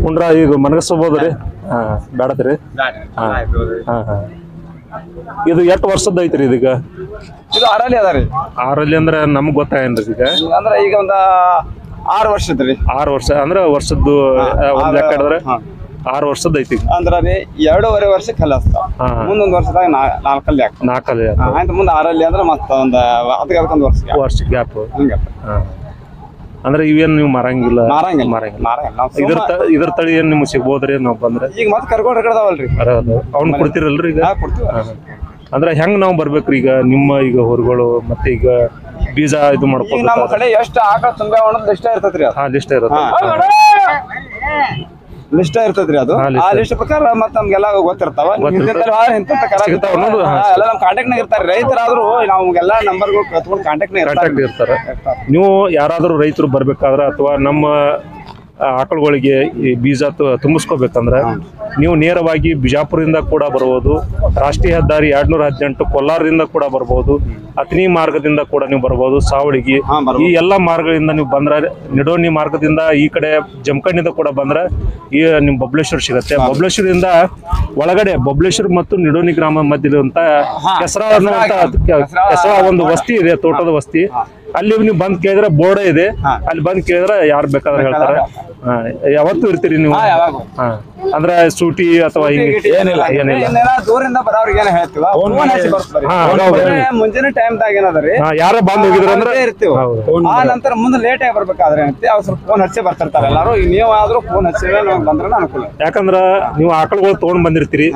ಕುಂಡ್ರ ಈಗ ಮನಗಸ್ಬೋದ್ರಿ ಬೇಡತ್ರಿ ಇದು ಎಷ್ಟು ವರ್ಷದ ಐತ್ರಿ ಇದೀಗ ಇದು ಆರಲ್ಲಿ ಅದ ರೀ ಆರಲ್ಲಿ ಅಂದ್ರ ನಮ್ಗ್ ಗೊತ್ತಾಗೇನ್ರಿ ಈಗ ಅಂದ್ರ ಈಗ ಒಂದ 6 ವರ್ಷದ್ರಿ 6 ವರ್ಷ ಅಂದ್ರ ವರ್ಷದ್ದು ಒಂದ್ ಲೆಕ್ಕ ಹಿಡಿದ್ರೆ 6 ವರ್ಷದ ಐತಿ ಅಂದ್ರ ರೀ 2.5 ವರ್ಷಕ್ಕೆ ಕಲಿಸ್ತಾವ ಮುಂದೊಂದ್ ವರ್ಷದಾಗ 4 ಆಯ್ತು ಮುಂದೆ 6 ಅಂದ್ರೆ ಮತ್ತ ಒಂದ್ ಅದಕ್ಕೊಂದ್ ವರ್ಷ ಗ್ಯಾಪ್ ಅಂದ್ರೆ ಇವೇನ್ ನೀವು ಮಾರಂಗಿಲ್ಲ ಇದ್ರ ತಳಿ ಏನ್ ನಿಮ್ಗೆ ಸಿಗ್ಬೋದ್ರಿ ನಾವ್ ಬಂದ್ರೆ ಈಗ ಮತ್ತೆ ಕರ್ಕೊಂಡ್ ಹಿಡ್ದಾವಲ್ರಿ ಅವ್ನ್ ಕೊಡ್ತಿರಲ್ರಿ ಈಗ ಅಂದ್ರೆ ಹೆಂಗ್ ನಾವ್ ಬರ್ಬೇಕ್ರಿ ಈಗ ನಿಮ್ಮ ಈಗ ಹೊರಗಳು ಮತ್ತೆ ಈಗ ಬೀಜ ಇದು ಮಾಡ್ಕೊ ನಮ್ಮ ಕಡೆ ಎಷ್ಟು ಆಕಳ ತುಂಬಾ ಅನ್ನೋದು ಲಿಸ್ಟ್ ಇರ್ತೈತ್ರಿ ಲಿಸ್ಟ್ ಇರುತ್ತೆ ಲಿಸ್ಟ್ ಇರ್ತೈತ್ರಿ ಅದು ಆ ಲಿಸ್ಟ್ ಪ್ರಕಾರ ಮತ್ತೆ ನಮ್ಗೆಲ್ಲ ಗೊತ್ತಿರ್ತಾವ ಎಲ್ಲ ನಮ್ ಕಾಂಟ್ಯಾಕ್ಟ್ ನಾಗ ಇರ್ತಾರೆ ರೈತರಾದ್ರೂ ನಮ್ಗೆಲ್ಲ ನಂಬರ್ಗಳು ಕತ್ಕೊಂಡು ಕಾಂಟ್ಯಾಕ್ಟ್ ಇರ್ತಾರೆ ನೀವು ಯಾರಾದ್ರೂ ರೈತರು ಬರ್ಬೇಕಾದ್ರ ಅಥವಾ ನಮ್ಮ ಆಕಳುಗಳಿಗೆ ಈ ಬೀಜ ತುಂಬಿಸ್ಕೋಬೇಕಂದ್ರೆ ನೀವು ನೇರವಾಗಿ ಬಿಜಾಪುರದಿಂದ ಕೂಡ ಬರ್ಬೋದು ರಾಷ್ಟ್ರೀಯ ಹೆದ್ದಾರಿ 218 ಕೊಲ್ಲಾರದಿಂದ ಕೂಡ ಬರ್ಬೋದು ಅತ್ನಿ ಮಾರ್ಗದಿಂದ ಕೂಡ ನೀವು ಬರ್ಬೋದು ಸಾವಳಿಗಿ ಈ ಎಲ್ಲಾ ಮಾರ್ಗದಿಂದ ನೀವು ಬಂದ್ರೆ ನಿಡೋಣಿ ಮಾರ್ಗದಿಂದ ಈ ಕಡೆ ಜಮಖಂಡಿಂದ ಕೂಡ ಬಂದ್ರೆ ಈ ನಿಮ್ ಬಬಲೇಶ್ವರ ಸಿಗತ್ತೆ ಬಬಲೇಶ್ವರದಿಂದ ಒಳಗಡೆ ಬಬಲೇಶ್ವರ ಮತ್ತು ನಿಡೋಣಿ ಗ್ರಾಮ ಮಧ್ಯದಂತ ಕೆಸರಾ ಒಂದು ವಸ್ತಿ ಇದೆ ತೋಟದ ವಸ್ತಿ ಅಲ್ಲಿ ನೀವು ಬಂದ್ ಕೇಳಿದ್ರೆ ಬೋರ್ಡ್ ಇದೆ ಅಲ್ಲಿ ಬಂದ್ ಕೇಳಿದ್ರೆ ಯಾರು ಬೇಕಾದ್ರೆ ಹೇಳ್ತಾರೆ ಯಾವತ್ತೂ ಇರ್ತೀರಿ ನೀವು ಅಂದ್ರೆ ಸೂಟಿ ಅಥವಾ ಏನಿಲ್ಲ ದೂರಿಂದ ಬರೋರಿಗೆ ಏನ ಹೇಳ್ತೀವ ಮುಂಜಾನೆ ಟೈಮ್ದಾಗ ಏನದ್ರಿ ಯಾರ ಬಂದ್ ಹೋಗಿದ್ರ ಅಂದ್ರೆ ಆ ನಂತರ ಮುಂದೆ ಲೇಟ್ ಆಗಿ ಬರ್ಬೇಕಾದ್ರೆ ಏನಂತೆ ಅವ್ರು ಸ್ವಲ್ಪ ಫೋನ್ ಹಚ್ಚಿ ಬರ್ತಿರ್ತಾರೆ ಎಲ್ಲಾರು ನೀವು ಆದ್ರೂ ಫೋನ್ ಹಚ್ಚಿ ಬಂದ್ರೆ ಅನುಕೂಲ ಯಾಕಂದ್ರ ನೀವು ಆಕಳುಗಳು ತಗೊಂಡ್ ಬಂದಿರ್ತೀರಿ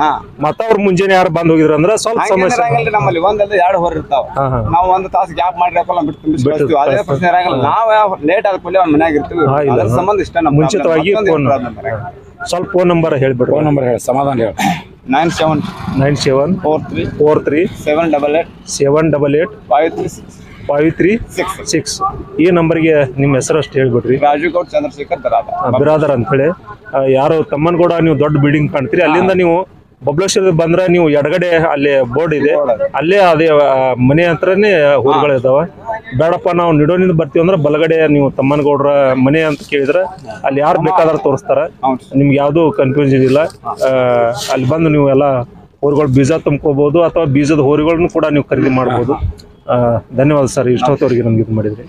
ಮತ್ತ ಅವ್ರ ಮುಂಜಾನೆ ಯಾರು ಬಂದ್ ಹೋಗಿದ್ರ ಅಂದ್ರೆ ಸ್ವಲ್ಪ ಸಮಸ್ಯೆ ನಮ್ಮಲ್ಲಿ 1-2 ಹೊರ ಇರ್ತಾವ ನಾವು 1 ತಾಸು ಗ್ಯಾಪ್ ಮಾಡಿ ಬಿಟ್ಟು ಅದೇ ಪ್ರಶ್ನೆ ಇರಂಗಿಲ್ಲ ನಾವು ಲೇಟ್ ಆದ ಕೂಡಲೇ ಅವ್ನ ಮನ್ಯಾಗ ಇರ್ತೀವಿ ಅದ್ರ ಸಂಬಂಧ ಇಷ್ಟ ಮುಂಚಿತವಾಗಿ ಸ್ವಲ್ಪ ಫೋನ್ ನಂಬರ್ ಹೇಳ್ಬಿಡ್ರಿ ಫೋನ್ ನಂಬರ್ ಹೇಳಿ ಸಮಾಧಾನ ಹೇಳಿ 9743 788 536 ಈ ನಂಬರ್ಗೆ ನಿಮ್ಮ ಹೆಸರು ಅಷ್ಟು ಹೇಳ್ಬಿಡ್ರಿ ರಾಜುಗೌಡ ಚಂದ್ರಶೇಖರ್ ಬಿರಾದರ್ ಅಂತ ಹೇಳಿ ಯಾರು ತಮ್ಮನಗೌಡ ನೀವು ದೊಡ್ಡ ಬಿಲ್ಡಿಂಗ್ ಕಾಣ್ತೀರಿ ಅಲ್ಲಿಂದ ನೀವು ಬಬಲೇಶ್ವರ ಬಂದ್ರೆ ನೀವು ಎಡಗಡೆ ಅಲ್ಲಿ ಬೋರ್ಡ್ ಇದೆ ಅಲ್ಲೇ ಅದೇ ಮನೆ ಹತ್ರನೇ ಊರುಗಳು ಇದಾವ ಬೇಡಪ್ಪ ನಾವು ನಿಡೋನಿಂದ ಬರ್ತೀವಿ ಅಂದ್ರೆ ಬಲಗಡೆ ನೀವು ತಮ್ಮನಗೌಡ್ರ ಮನೆ ಅಂತ ಕೇಳಿದ್ರೆ ಅಲ್ಲಿ ಯಾರು ಬೇಕಾದ್ರೂ ತೋರಿಸ್ತಾರ ನಿಮ್ಗೆ ಯಾವ್ದು ಕನ್ಫ್ಯೂಷನ್ ಇಲ್ಲ ಅಲ್ಲಿ ಬಂದು ನೀವು ಎಲ್ಲ ಊರುಗಳು ಬೀಜ ತುಂಬ್ಕೋಬಹುದು ಅಥವಾ ಬೀಜದ ಹೋರಿಗಳನ್ನು ಕೂಡ ನೀವು ಖರೀದಿ ಮಾಡಬಹುದು ಧನ್ಯವಾದ ಸರ್ ಇಷ್ಟೊತ್ತವರೆಗೆ ನಮ್ಗೆ ಇದು ಮಾಡಿದ್ರಿ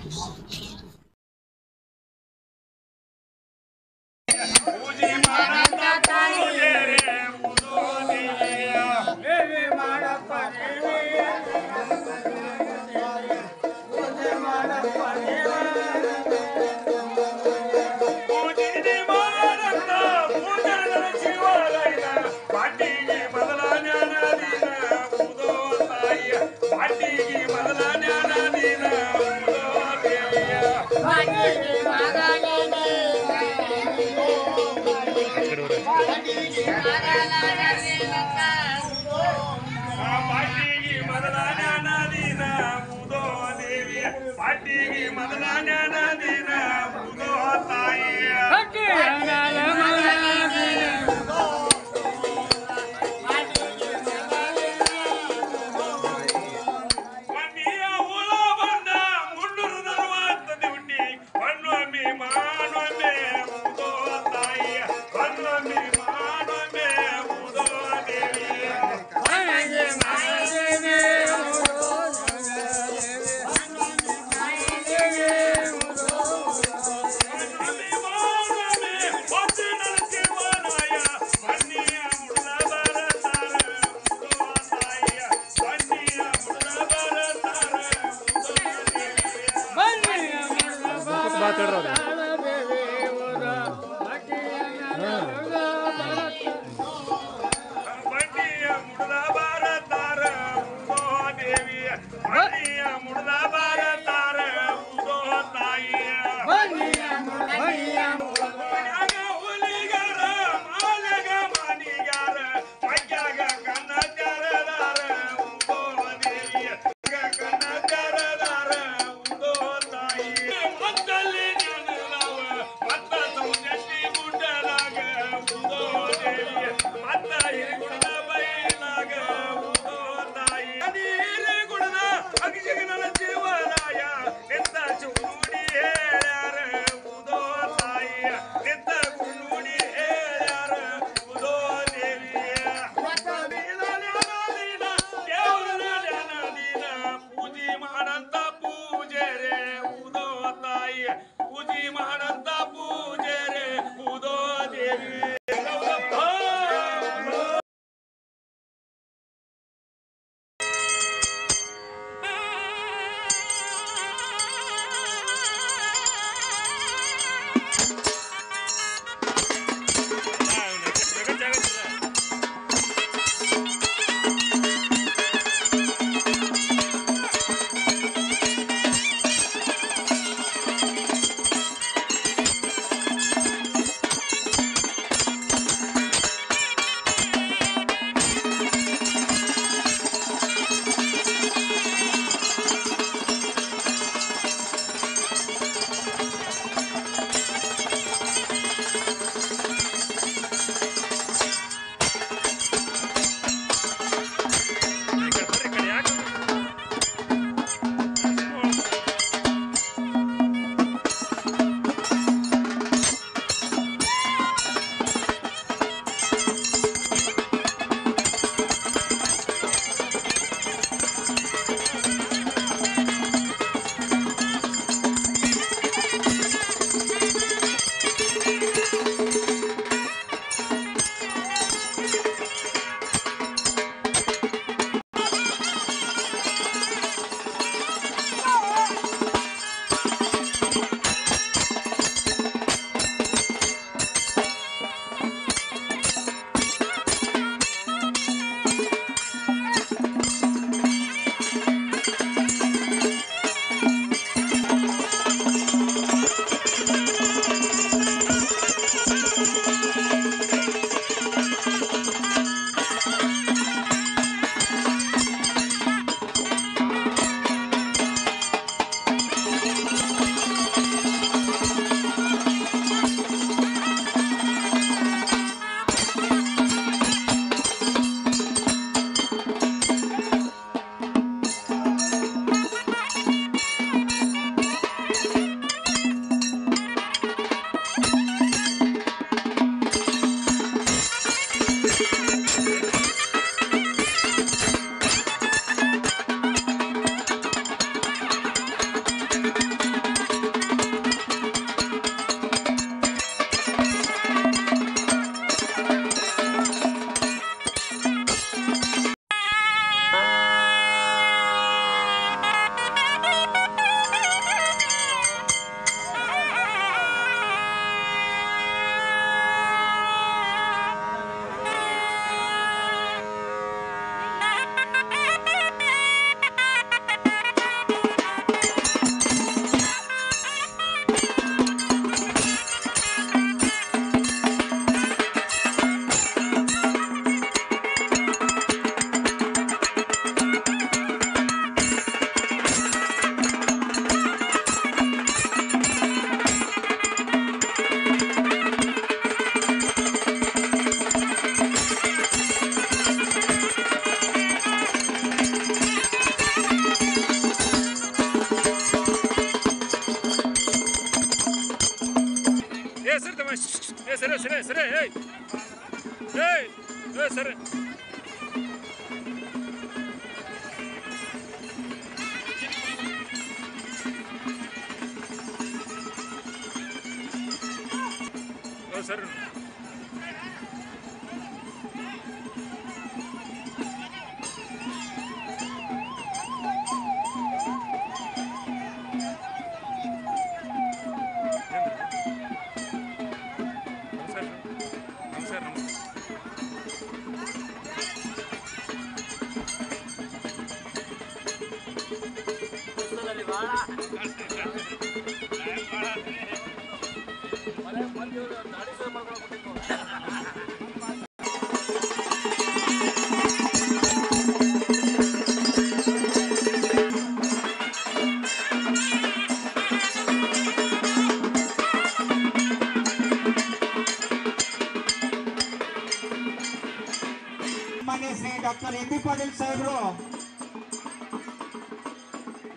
ಡಾಕ್ಟರ್ ಎಂ ಬಿ ಪಾಟೀಲ್ ಸಾಹೇಬರು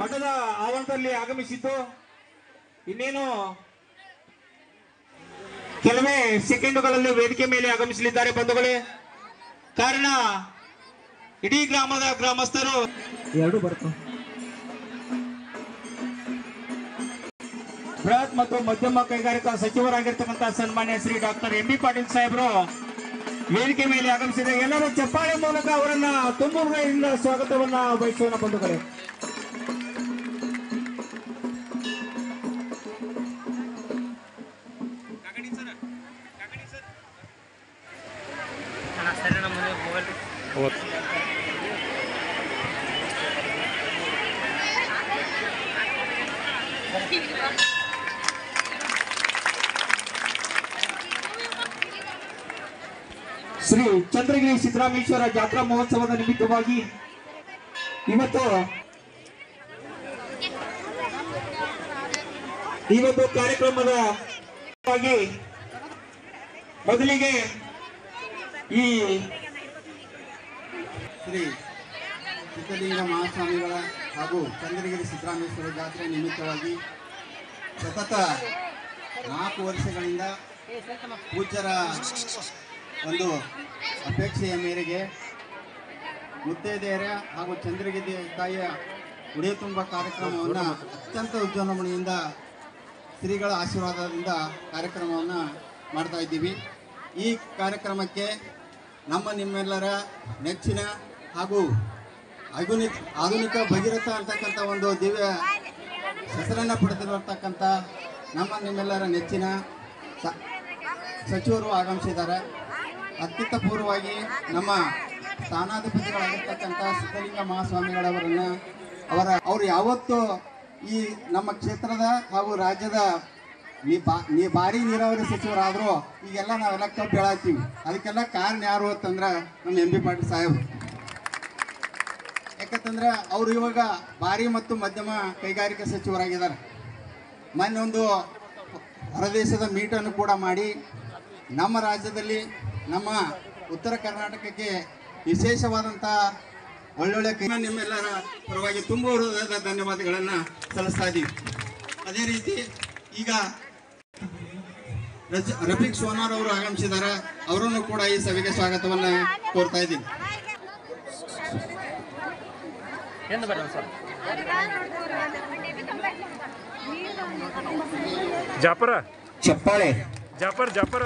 ಮಠದ ಆವರಣದಲ್ಲಿ ಆಗಮಿಸಿದ್ದು ಇನ್ನೇನು ಕೆಲವೇ ಸೆಕೆಂಡುಗಳಲ್ಲಿ ವೇದಿಕೆ ಮೇಲೆ ಆಗಮಿಸಲಿದ್ದಾರೆ ಬಂಧುಗಳೇ. ಕಾರಣ ಇಡೀ ಗ್ರಾಮದ ಗ್ರಾಮಸ್ಥರು ಎರಡು ಬರ್ತಾರೆ ಬೃಹತ್ ಮತ್ತು ಮಧ್ಯಮ ಕೈಗಾರಿಕಾ ಸಚಿವರಾಗಿರ್ತಕ್ಕಂಥ ಸನ್ಮಾನ್ಯ Shri doctor M B Patil ಸಾಹೇಬರು ವೇದಿಕೆ ಮೇಲೆ ಆಗಮಿಸಿದ ಎಲ್ಲರೂ ಚಪ್ಪಾಳೆ ಮೂಲಕ ಅವರನ್ನ ತುಂಬ ಹೃದಯದಿಂದ ಸ್ವಾಗತವನ್ನ ಬಯಸೋಣ ಬಂಧುಗಳೇ. ಶ್ರೀ ಚಂದ್ರಗಿರಿ ಸಿದ್ದರಾಮೇಶ್ವರ ಜಾತ್ರಾ ಮಹೋತ್ಸವದ ನಿಮಿತ್ತವಾಗಿ ಈ ಒಂದು ಕಾರ್ಯಕ್ರಮದ ಮೊದಲಿಗೆ ಈ ಶ್ರೀ ಸಿದ್ಧಲಿಂಗ ಮಹಾಸ್ವಾಮಿಗಳ ಹಾಗೂ ಚಂದ್ರಗಿರಿ ಸಿದ್ದರಾಮೇಶ್ವರ ಜಾತ್ರೆ ನಿಮಿತ್ತವಾಗಿ ಸತತ 4 ವರ್ಷಗಳಿಂದ ಪೂಜ್ಯರ ಒಂದು ಅಪೇಕ್ಷೆಯ ಮೇರೆಗೆ ಮುತ್ತೈದೆಯರ ಹಾಗೂ ಚಂದ್ರಗಿರಿ ತಾಯಿಯ ಉಡಿಯ ತುಂಬ ಕಾರ್ಯಕ್ರಮವನ್ನು ಅತ್ಯಂತ ವಿಜೃಂಭಣೆಯಿಂದ ಶ್ರೀಗಳ ಆಶೀರ್ವಾದದಿಂದ ಕಾರ್ಯಕ್ರಮವನ್ನು ಮಾಡ್ತಾ ಇದ್ದೀವಿ. ಈ ಕಾರ್ಯಕ್ರಮಕ್ಕೆ ನಿಮ್ಮೆಲ್ಲರ ನೆಚ್ಚಿನ ಹಾಗೂ ಆಧುನಿಕ ಭಗೀರಥ ಅಂತಕ್ಕಂಥ ಒಂದು ದಿವ್ಯ ಹೆಸರನ್ನು ಪಡೆದಿರತಕ್ಕಂಥ ನಿಮ್ಮೆಲ್ಲರ ನೆಚ್ಚಿನ ಸಚಿವರು ಆಗಮಿಸಿದ್ದಾರೆ. ಅತ್ಯಂತ ಪೂರ್ವವಾಗಿ ನಮ್ಮ ಸ್ಥಾನಾಧಿಪತಿಗಳಾಗಿರ್ತಕ್ಕಂಥ ಸಿದ್ಧಲಿಂಗ ಮಹಾಸ್ವಾಮಿಗಳವರನ್ನು ಅವರು ಯಾವತ್ತೂ ಈ ನಮ್ಮ ಕ್ಷೇತ್ರದ ಹಾಗೂ ರಾಜ್ಯದ ಭಾರಿ ನೀರಾವರಿ ಸಚಿವರಾದರೂ ಈಗೆಲ್ಲ ನಾವೆಲ್ಲ ಕಬ್ಬು ಹೇಳತ್ತೀವಿ. ಅದಕ್ಕೆಲ್ಲ ಕಾರಣ ಯಾರು ಅಂತಂದ್ರೆ ನಮ್ಮ ಎಂ ಬಿ ಪಾಟೀಲ್ ಸಾಹೇಬ್. ಯಾಕಂತಂದ್ರೆ ಅವರು ಇವಾಗ ಭಾರಿ ಮತ್ತು ಮಧ್ಯಮ ಕೈಗಾರಿಕಾ ಸಚಿವರಾಗಿದ್ದಾರೆ. ಮೊನ್ನೆ ಒಂದು ಹೊರದೇಶದ ಮೀಟನ್ನು ಕೂಡ ಮಾಡಿ ನಮ್ಮ ರಾಜ್ಯದಲ್ಲಿ ನಮ್ಮ ಉತ್ತರ ಕರ್ನಾಟಕಕ್ಕೆ ವಿಶೇಷವಾದಂಥ ಒಳ್ಳೊಳ್ಳೆ ನಿಮ್ಮೆಲ್ಲರ ಪರವಾಗಿ ತುಂಬ ಹೃದಯದ ಧನ್ಯವಾದಗಳನ್ನು ಸಲ್ಲಿಸ್ತಾ ಇದ್ದೀವಿ. ಅದೇ ರೀತಿ ಈಗ ರಫೀಕ್ ಸೋನಾರ್ ಅವರು ಆಗಮಿಸಿದ್ದಾರೆ. ಅವರನ್ನು ಕೂಡ ಈ ಸಭೆಗೆ ಸ್ವಾಗತವನ್ನು ಕೋರ್ತಾ ಇದ್ದೀನಿ. ಜಾಪರ ಚಪ್ಪಾಳೆ ಜಾಪರ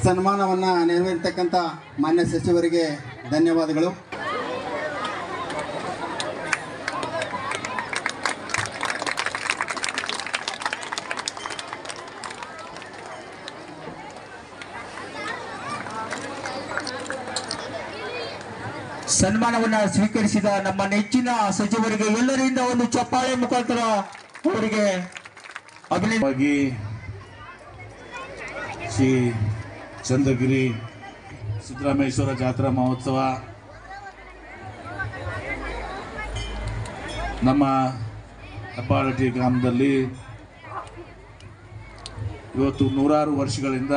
ಸನ್ಮಾನವನ್ನು ನೆರವೇರ್ತಕ್ಕಂಥ ಮಾನ್ಯ ಸಚಿವರಿಗೆ ಧನ್ಯವಾದಗಳು. ಸನ್ಮಾನವನ್ನ ಸ್ವೀಕರಿಸಿದ ನಮ್ಮ ನೆಚ್ಚಿನ ಸಚಿವರಿಗೆ ಎಲ್ಲರಿಂದ ಒಂದು ಚಪ್ಪಾಳೆ ಮುಖಾಂತರ ಅವರಿಗೆ ಅಭಿನಂದನೆ. ಶ್ರೀ ಚಂದ್ರಗಿರಿ ಸಿದ್ದರಾಮೇಶ್ವರ ಜಾತ್ರಾ ಮಹೋತ್ಸವ ನಮ್ಮ ಹೆಬ್ಬಾಳಟ್ಟಿ ಗ್ರಾಮದಲ್ಲಿ ಇವತ್ತು 100 ವರ್ಷಗಳಿಂದ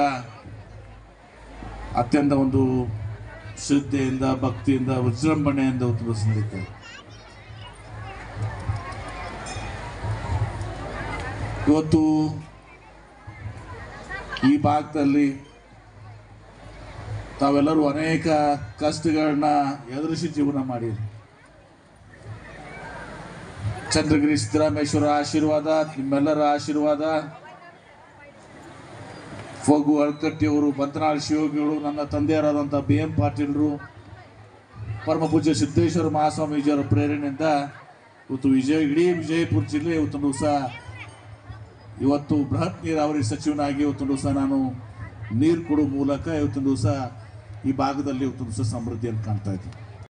ಅತ್ಯಂತ ಒಂದು ಶ್ರದ್ಧೆಯಿಂದ ಭಕ್ತಿಯಿಂದ ವಿಜೃಂಭಣೆಯಿಂದ ನಡೀತದೆ. ಇವತ್ತು ಈ ಭಾಗದಲ್ಲಿ ತಾವೆಲ್ಲರೂ ಅನೇಕ ಕಷ್ಟಗಳನ್ನ ಎದುರಿಸಿ ಜೀವನ ಮಾಡಿರಿ. ಚಂದ್ರಗಿರಿ ಸಿದ್ದರಾಮೇಶ್ವರ ಆಶೀರ್ವಾದ, ನಿಮ್ಮೆಲ್ಲರ ಆಶೀರ್ವಾದ, ಫಗು ಅಳ್ಕಟ್ಟಿಯವರು, ಬಂತನಾಳ್ ಶಿವಗಿಗಳು, ನನ್ನ ತಂದೆಯರಾದಂಥ BM ಪಾಟೀಲರು, ಪರಮ ಪೂಜ್ಯ ಸಿದ್ದೇಶ್ವರ ಮಹಾಸ್ವಾಮೀಜಿಯವರ ಪ್ರೇರಣೆಯಿಂದ ಇವತ್ತು ಇಡೀ ವಿಜಯಪುರ ಜಿಲ್ಲೆ ಇವತ್ತು ಬೃಹತ್ ನೀರಾವರಿ ಸಚಿವನಾಗಿ ಇವತ್ತೊಂದು ದಿವಸ ನಾನು ನೀರು ಕೊಡುವ ಮೂಲಕ ಇವತ್ತೊಂದು ದಿವಸ ಈ ಭಾಗದಲ್ಲಿ ಇವತ್ತೊಂದು ದಿವಸ ಸಮೃದ್ಧಿಯನ್ನು ಕಾಣ್ತಾ ಇದ್ದೀನಿ.